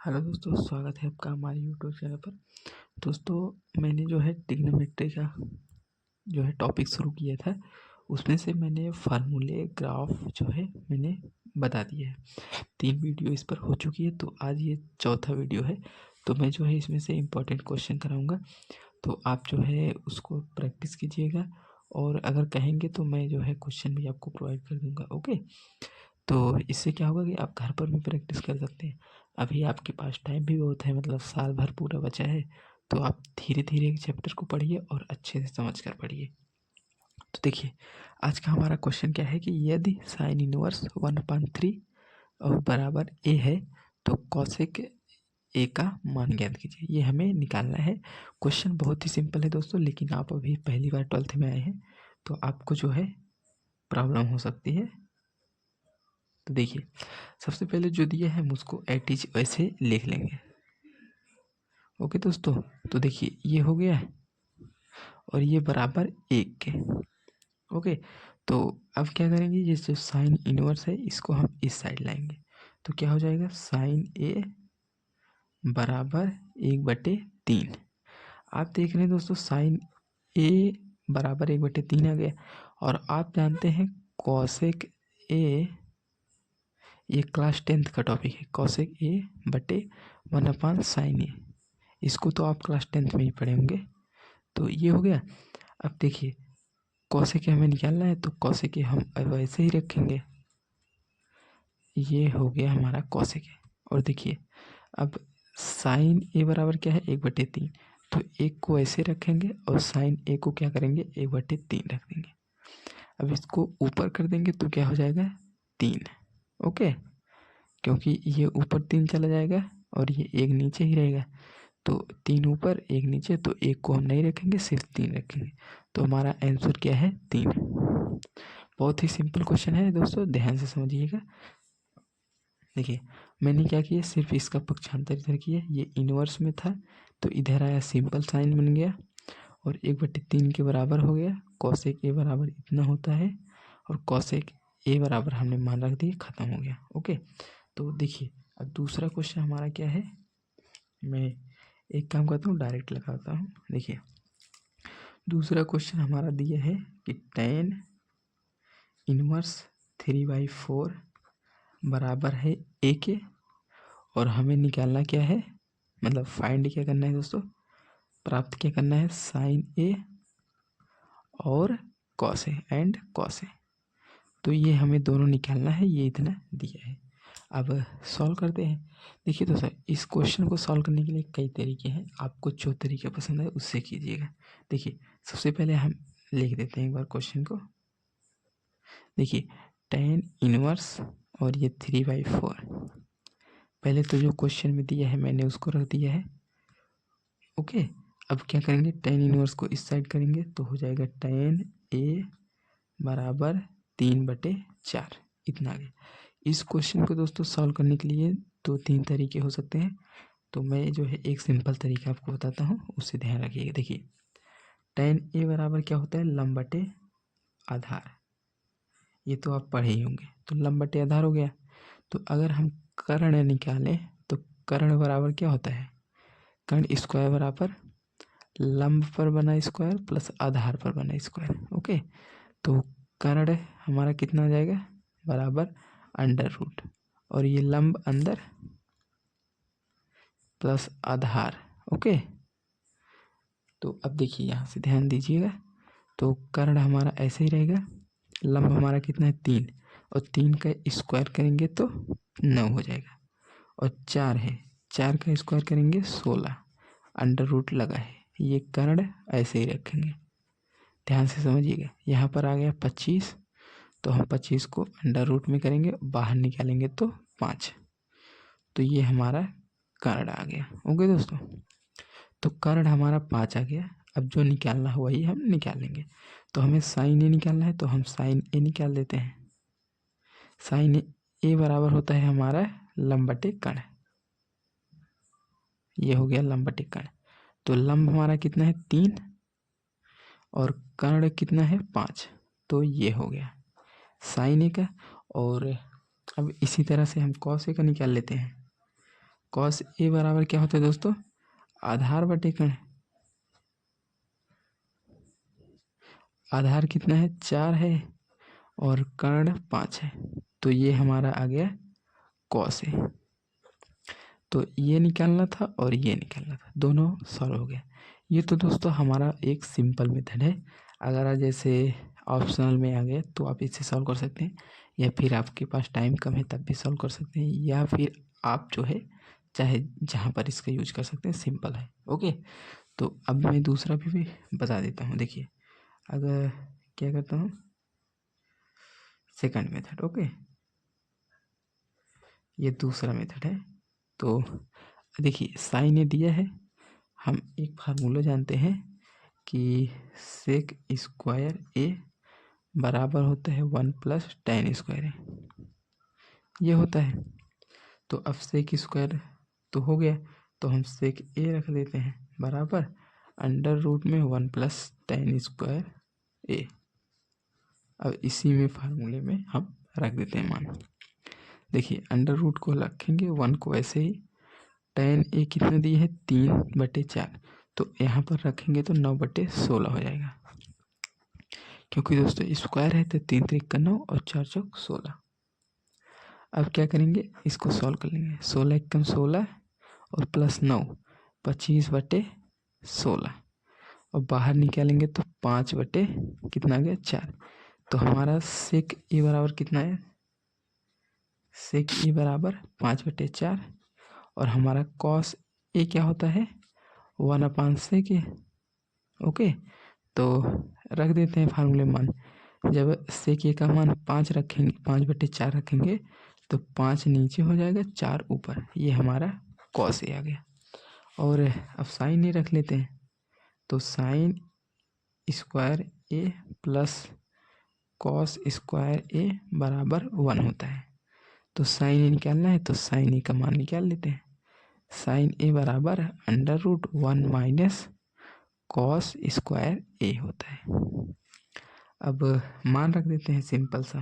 Hello दोस्तों, स्वागत है आपका हमारे यूट्यूब चैनल पर। दोस्तों, मैंने जो है ट्रिग्नोमेट्री का जो है टॉपिक शुरू किया था, उसमें से मैंने फार्मूले ग्राफ जो है मैंने बता दिया है। 3 वीडियो इस पर हो चुकी है, तो आज ये चौथा वीडियो है। तो मैं जो है इसमें से इम्पोर्टेंट क्वेश्चन कराऊंगा, तो आप जो है उसको प्रैक्टिस कीजिएगा, और अगर कहेंगे तो मैं जो है क्वेश्चन भी आपको प्रोवाइड कर दूंगा। ओके, तो इससे क्या होगा कि आप घर पर भी प्रैक्टिस कर सकते हैं। अभी आपके पास टाइम भी बहुत है, मतलब साल भर पूरा बचा है, तो आप धीरे धीरे एक चैप्टर को पढ़िए और अच्छे से समझ कर पढ़िए। तो देखिए, आज का हमारा क्वेश्चन क्या है कि यदि साइन इनवर्स 1/3 और बराबर ए है, तो कॉसेक ए का मान ज्ञात कीजिए। ये हमें निकालना है। क्वेश्चन बहुत ही सिंपल है दोस्तों, लेकिन आप अभी पहली बार 12th में आए हैं, तो आपको जो है प्रॉब्लम हो सकती है। तो देखिए, सबसे पहले जो दिया है हम उसको एट इज वैसे लिख लेंगे। ओके दोस्तों, तो देखिए ये हो गया है और ये बराबर 1 के। ओके, तो अब क्या करेंगे, ये जो साइन इनवर्स है इसको हम इस साइड लाएंगे, तो क्या हो जाएगा, साइन ए बराबर 1/3। आप देख रहे हैं दोस्तों, साइन ए बराबर 1/3 आ गया। और आप जानते हैं कॉसेक ए, ये क्लास 10th का टॉपिक है, कॉसेक ए बटे 1/sin ए। इसको तो आप क्लास 10th में ही पढ़े होंगे। तो ये हो गया। अब देखिए, कॉसेक हमें निकालना है, तो कॉसेक हम वैसे ही रखेंगे। ये हो गया हमारा कॉसेक। और देखिए, अब साइन ए बराबर क्या है, 1/3। तो 1 को ऐसे रखेंगे और साइन ए को क्या करेंगे, 1/3 रख देंगे। अब इसको ऊपर कर देंगे तो क्या हो जाएगा, 3। ओके, क्योंकि ये ऊपर 3 चला जाएगा और ये 1 नीचे ही रहेगा, तो 3 ऊपर 1 नीचे, तो 1 को हम नहीं रखेंगे, सिर्फ 3 रखेंगे। तो हमारा आंसर क्या है, 3। बहुत ही सिंपल क्वेश्चन है दोस्तों, ध्यान से समझिएगा। देखिए, मैंने क्या किया, सिर्फ इसका पक्षांतर इधर किया, ये इनवर्स में था तो इधर आया, सिंपल साइन बन गया और 1/3 के बराबर हो गया। कॉसेक ए बराबर इतना होता है और कॉसेक ए बराबर हमने मान रख दिया, खत्म हो गया। ओके, तो देखिए, अब दूसरा क्वेश्चन हमारा क्या है, मैं एक काम करता हूँ, डायरेक्ट लगाता हूँ। देखिए, दूसरा क्वेश्चन हमारा दिया है कि tan इनवर्स 3/4 बराबर है ए के, और हमें निकालना क्या है, मतलब फाइंड क्या करना है दोस्तों, प्राप्त क्या करना है, साइन ए और cos A and cos A. तो ये हमें दोनों निकालना है, ये इतना दिया है। अब सॉल्व करते हैं। देखिए दोस्तों, इस क्वेश्चन को सॉल्व करने के लिए कई तरीके हैं, आपको जो तरीका पसंद है उससे कीजिएगा। देखिए, सबसे पहले हम लिख देते हैं एक बार क्वेश्चन को। देखिए, tan इनवर्स और ये 3/4, पहले तो जो क्वेश्चन में दिया है मैंने उसको रख दिया है। ओके, अब क्या करेंगे, tan इनवर्स को इस साइड करेंगे तो हो जाएगा tan ए बराबर 3/4, इतना आ गया। इस क्वेश्चन को दोस्तों सॉल्व करने के लिए 2-3 तरीके हो सकते हैं, तो मैं जो है एक सिंपल तरीका आपको बताता हूँ, उससे ध्यान रखिएगा। देखिए, tan ए बराबर क्या होता है, लंब बटे आधार। ये तो आप पढ़े ही होंगे, तो लंब बटे आधार हो गया। तो अगर हम कर्ण निकालें तो कर्ण बराबर क्या होता है, कर्ण स्क्वायर बराबर लंब पर बना स्क्वायर प्लस आधार पर बना स्क्वायर। ओके, तो कर्ण हमारा कितना आ जाएगा, बराबर अंडर रूट, और ये लंब अंदर प्लस आधार। ओके, तो अब देखिए, यहाँ से ध्यान दीजिएगा, तो कर्ण हमारा ऐसे ही रहेगा, लंब हमारा कितना है, 3, और 3 का स्क्वायर करेंगे तो 9 हो जाएगा, और 4 है, 4 का स्क्वायर करेंगे 16, अंडर रूट लगा है। ये कर्ण ऐसे ही रखेंगे, ध्यान से समझिएगा। यहाँ पर आ गया 25, तो हम 25 को अंडर रूट में करेंगे, बाहर निकालेंगे तो 5, तो ये हमारा कर्ण आ गया। ओके दोस्तों, तो कर्ण हमारा 5 आ गया। अब जो निकालना है वही हम निकालेंगे। तो हमें साइन ए निकालना है, तो हम साइन ए निकाल देते हैं। साइन ए बराबर होता है हमारा लंब बटे कर्ण। ये हो गया लंब बटे कर्ण। तो लंब हमारा कितना है, 3, और कर्ण कितना है, 5, तो ये हो गया साइन ए का। और अब इसी तरह से हम कॉस ए का निकाल लेते हैं। कॉस ए बराबर क्या होता है दोस्तों, आधार बटे कर्ण। आधार कितना है, 4 है, और कर्ण 5 है, तो ये हमारा आ गया कॉस ए। तो ये निकालना था और ये निकालना था, दोनों सॉल्व हो गया। ये तो दोस्तों हमारा एक सिंपल मेथड है। अगर आप जैसे ऑप्शनल में आ गए तो आप इससे सॉल्व कर सकते हैं, या फिर आपके पास टाइम कम है तब भी सॉल्व कर सकते हैं, या फिर आप जो है चाहे जहाँ पर इसका यूज कर सकते हैं, सिंपल है। ओके, तो अब मैं दूसरा भी बता देता हूँ। देखिए, अगर क्या करता हूँ, सेकंड मेथड। ओके, ये दूसरा मेथड है। तो देखिए, साइन ए दिया है, हम एक फार्मूला जानते हैं कि सेक स्क्वायर ए बराबर होता है 1 प्लस tan स्क्वायर ए, ये होता है। तो अब सेक स्क्वायर तो हो गया, तो हम सेक ए रख देते हैं बराबर अंडर रूट में 1 प्लस tan स्क्वायर ए। अब इसी में फार्मूले में हम रख देते हैं मान। देखिए, अंडर रूट को रखेंगे, 1 को ऐसे ही, tan ए कितना दी है 3/4, तो यहाँ पर रखेंगे तो 9/16 हो जाएगा, क्योंकि दोस्तों स्क्वायर है तो 3 3 का 9 और 4 चौक 16। अब क्या करेंगे, इसको सॉल्व कर लेंगे। 16 एकम 16 और प्लस 9, 25/16, और बाहर निकालेंगे तो 5 बटे कितना आ गया 4। तो हमारा सेक ए बराबर कितना है, सेक ए बराबर 5/4, और हमारा कॉस ए क्या होता है 1/सेक ए। ओके, तो रख देते हैं फार्मूले मान। जब सेक ए का मान 5 रखेंगे, 5/4 रखेंगे, तो 5 नीचे हो जाएगा, 4 ऊपर, ये हमारा कॉस ए आ गया। और अब साइन ए रख लेते हैं, तो साइन स्क्वायर ए प्लस कॉस स्क्वायर ए बराबर 1 होता है। तो साइन ए निकालना है तो साइन ए का मान निकाल लेते हैं। साइन ए बराबर under root 1 minus cos square A होता है। अब मान रख देते हैं सिंपल सा।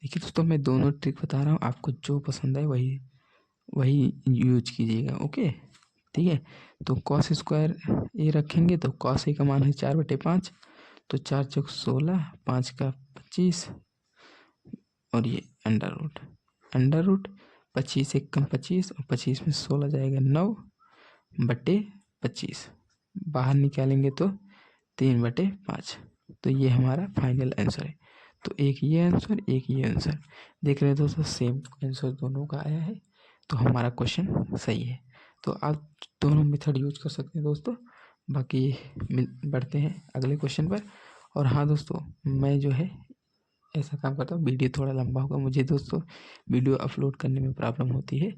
देखिए दोस्तों, मैं दोनों ट्रिक बता रहा हूँ, आपको जो पसंद है वही यूज कीजिएगा। ओके, ठीक है। तो कॉस स्क्वायर ए रखेंगे तो कॉस ए का मान है 4/5, तो 4 चौक 16, 5 का 25, और ये अंडर रूट 25 एकम 25, और 25 में 16 जाएगा 9/25, बाहर निकालेंगे तो 3/5। तो ये हमारा फाइनल आंसर है। तो एक ये आंसर, एक ये आंसर, देख रहे हैं दोस्तों, सेम आंसर दोनों का आया है, तो हमारा क्वेश्चन सही है। तो आप दोनों मेथड यूज कर सकते हैं दोस्तों। बाकी बढ़ते हैं अगले क्वेश्चन पर। और हाँ दोस्तों, मैं जो है ऐसा काम करता हूँ, वीडियो थोड़ा लंबा होगा, मुझे दोस्तों वीडियो अपलोड करने में प्रॉब्लम होती है,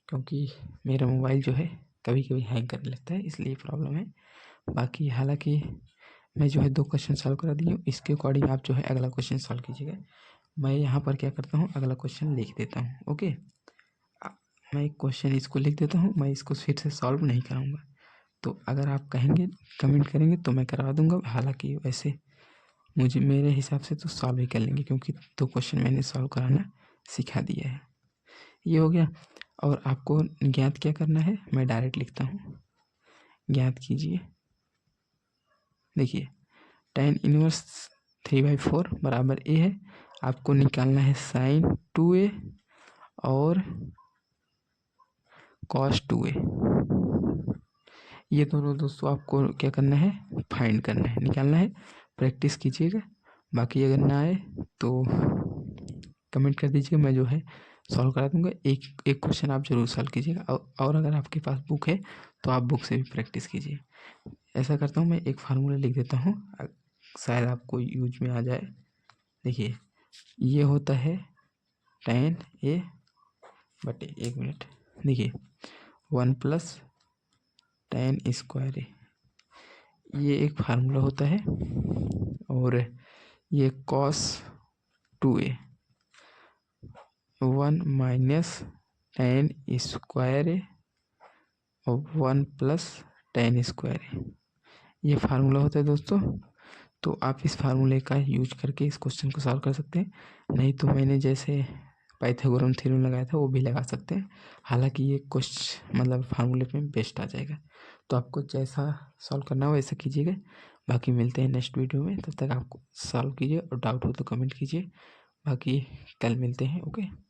क्योंकि मेरा मोबाइल जो है कभी कभी हैंग करने लगता है, इसलिए प्रॉब्लम है। बाकी हालांकि मैं जो है 2 क्वेश्चन सॉल्व करा दी हूँ, इसके अकॉर्डिंग आप जो है अगला क्वेश्चन सॉल्व कीजिएगा। मैं यहाँ पर क्या करता हूँ, अगला क्वेश्चन लिख देता हूँ। ओके, मैं एक क्वेश्चन इसको लिख देता हूँ, मैं इसको फिर से सॉल्व नहीं कराऊंगा। तो अगर आप कहेंगे, कमेंट करेंगे तो मैं करवा दूंगा। हालांकि वैसे मुझे मेरे हिसाब से तो सॉल्व ही कर लेंगे, क्योंकि 2 क्वेश्चन मैंने सॉल्व कराना सिखा दिया है। ये हो गया। और आपको ज्ञात क्या करना है, मैं डायरेक्ट लिखता हूँ, ज्ञात कीजिए। देखिए, tan इनवर्स 3/4 बराबर ए है, आपको निकालना है साइन 2a और कॉस 2a। ये दोनों दोस्तों आपको क्या करना है, फाइंड करना है, निकालना है। प्रैक्टिस कीजिएगा। बाकी अगर ना आए तो कमेंट कर दीजिएगा, मैं जो है सॉल्व करा दूंगा। एक एक क्वेश्चन आप जरूर सॉल्व कीजिएगा, और अगर आपके पास बुक है तो आप बुक से भी प्रैक्टिस कीजिए। ऐसा करता हूँ, मैं एक फार्मूला लिख देता हूँ, शायद आपको यूज में आ जाए। देखिए, ये होता है tan ए बटे, 1 मिनट, देखिए 1 प्लस tan स्क्वायर ए, ये एक फार्मूला होता है। और ये cos 2a 1 minus tan square A और 1 प्लस tan स्क्वायर ए, ये फार्मूला होता है दोस्तों। तो आप इस फार्मूले का यूज करके इस क्वेश्चन को सॉल्व कर सकते हैं। नहीं तो मैंने जैसे पाइथागोरम थ्योरम लगाया था वो भी लगा सकते हैं। हालांकि ये कुछ मतलब फार्मूले में बेस्ट आ जाएगा। तो आपको जैसा सॉल्व करना हो वैसा कीजिएगा। बाकी मिलते हैं नेक्स्ट वीडियो में, तब तक आपको सॉल्व कीजिए और डाउट हो तो कमेंट कीजिए। बाकी कल मिलते हैं। ओके।